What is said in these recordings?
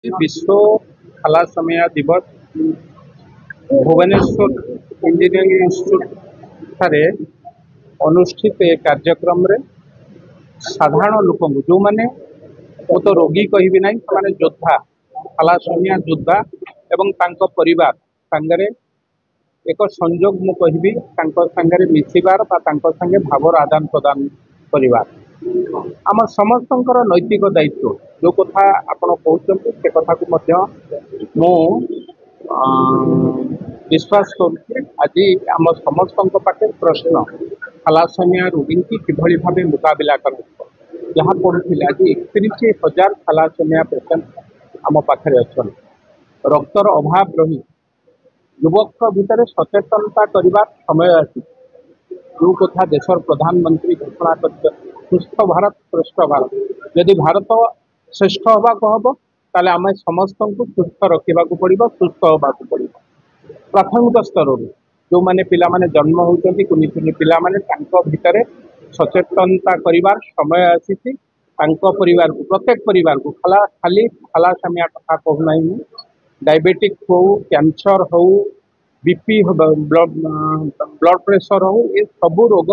विश्व थैलासेमिया दिवस Bhubaneswar engineering institute ठारे अनुष्ठित ए कार्यक्रम रे साधारण लोक जो मैंने वो तो रोगी कहि ना से योद्धा थैलासेमिया योद्धा एवं तांको परिवार संगरे एक संजोग मु कहबी संगे मिसिबार संगे भावर आदान प्रदान परिवार आम समस्त नैतिक दायित्व जो कथा आपण कहते से कथा को मु विश्वास करुच्चे आज आम समस्त पाखे प्रश्न थैलासेमिया रोगी की किभली भाव मुकाबला कर जहाँ पढ़ुले आज 31,000 थैलासेमिया पेसेंट आम पाखे अच्छा रक्तर अभाव रही युवक भितर सचेतनता करने समय आसी जो कथा देशर प्रधानमंत्री घोषणा कर सुस्थ भारत श्रेष्ठ भारत यदि भारत श्रेष्ठ हवा हम ताले आम समस्त को सुस्थ रखा पड़ो सुस्थ हवा पड़ो प्राथमिक स्तर जो मैंने पिला माने जन्म होती कुनि कुनि पिला माने भितर सचेतनता कर समय आसी परिवार को प्रत्येक परिवार को खाली थैलासेमिया कथा कहूना डायबिटिक हो कैंसर हो बीपी ब्लड प्रेशर हो ये सबू रोग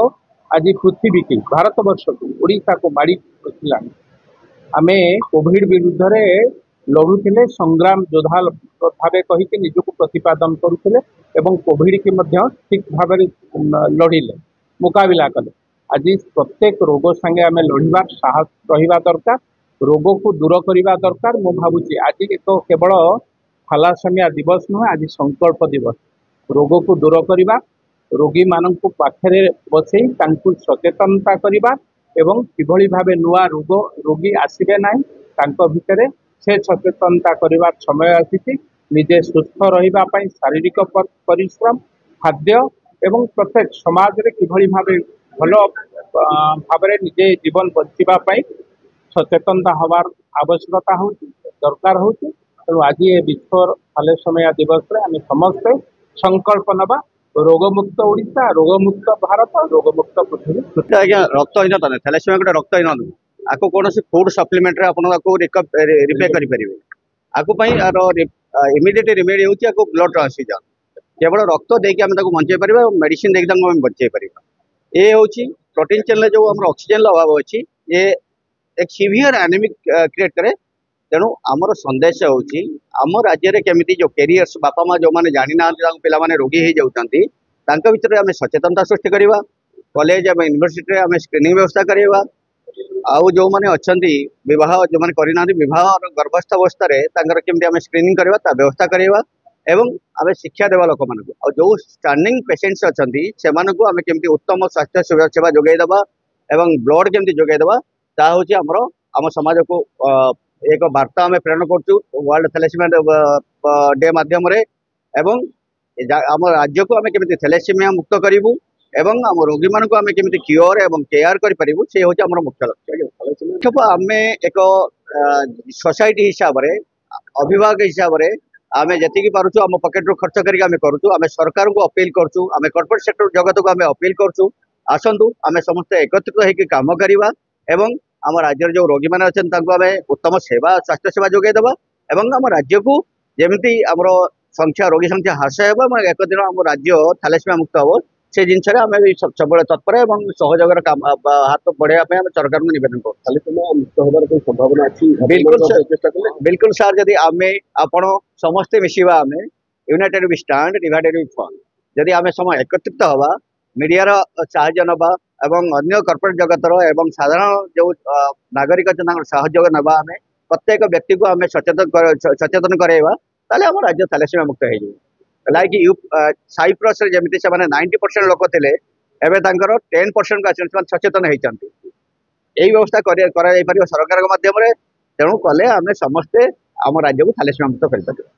आज पृथ्वी की भारत वर्ष को ओडिशा को बाड़ी पशिला आमे कोविड विरुद्ध रे लड़ुले संग्राम योद्धा भाव कहीकि निजक प्रतिपादन करुले एवं कोविड की मध्य ठीक भाव लड़िले मुकाबला कले आज प्रत्येक रोग संगे आम लड़ार साहस रहा दरकार रोग को दूर करने दरकार मु भावुची आज एक केवल थैलासेमिया दिवस नुहे आज संकल्प दिवस रोग को दूर करने रोगी मान पाखे बसई सचेतनता करवा एवं किभली भाव नुआ रोग रोगी आसबे ना भितर से सचेतनता करने समय आसी निजे सुस्थ रही शारीरिक परिश्रम खाद्य एवं प्रत्येक समाज रे किभली भाव भल भाव निजे जीवन बचापी सचेतनता हबार आवश्यकता हो दरकार हो तेणु आज ये विश्व थैलासेमिया दिवस रे आम समस्ते संकल्प नवा रोगमुक्त ओडिशा रोगमुक्त भारत रोगमुक्त पृथ्वी आज्ञा रक्तहीनता ना थैलासेमिया गोटे रक्तहीन आपको कौन फूड सप्लीमेंट रिपे करेंगे आपको इमिडिएट रेमेडी हो ब्लड ट्रांसफ्यूजन केवल रक्त देके आम बचे पार मेडिसिन देके बचे पार ये हूँ प्रोटीन चेन जो आम ऑक्सीजन अभाव अच्छी ये एक सीवियर एनेमिक क्रिएट करे तेणु आमर संदेश हूँ आम राज्य में केमी जो कैरियर्स बापा माँ जो मैंने जानी ना पे रोगी हो जाती भितर आम सचेतनता सृष्टि करवा कॉलेज एवं यूनिवर्सिटी आम स्क्रीनिंग व्यवस्था करवा आउ जो मैंने अच्छा बह जो मैंने करना बह गर्भस्थ अवस्था केमी आम स्क्रीनिंग करवा व्यवस्था करवा एवं आम शिक्षा देवा लोक मान जो स्टैंडिंग पेसेंट्स अच्छा से आम केमी उत्तम स्वास्थ्य सेवा जोगेदेवा एवं ब्लड केमी जोगेदेवा ता हूँ आमर आम समाज को एक वार्ता आम प्रेरण करूँ वर्ल्ड थैलासेमिया डे मध्यम एवं आम राज्य को आम केमी थैलासेमिया मुक्त करूँ एवं आम रोगी मान आम केमी क्योर एवं केयर करूँ से हूँ आम मुख्य लक्ष्य आम एक सोसाइटी हिसाब से अभिभावक हिसाब से आम जी पार्चु आम पकेट रू खर्च करके सरकार को अपील करूँ आम कॉर्पोरेट सेक्टर जगत को आम अपील करूँ आसतु आम समस्त एकत्रित होकर काम करवा एवं आम राज्य जो रोगी मैंने अच्छे आम उत्तम सेवा स्वास्थ्य सेवा जोगेदेवा एवं आम राज्य को जमी आम संख्या रोगी संख्या ह्रास हो एक दिन आम राज्य थैलासेमिया मुक्त हम से जिनस आम सब तत्पर और सहयोग हाथ बढ़ाया सरकार को निवेदन कर बिल्कुल सार जदि आम आपण समस्ते मिसवा आम united we stand divided we fall जदि आम समय एकत्रित हवा मीडिया साहाय्य नवा एवं अन्य कॉर्पोरेट जगतर एवं साधारण जो नागरिक सहयोग नवा आम प्रत्येक व्यक्ति को आम सचेतन करवा आम राज्य थैलासेमिया मुक्त हो लाइक साइप्रस जमी से 90% लोक थे एवं 10% को सचेतन होती यही व्यवस्था कर सरकार माध्यम तेणु कले आम समस्ते आम राज्य को थैलासेमिया मुक्त कर।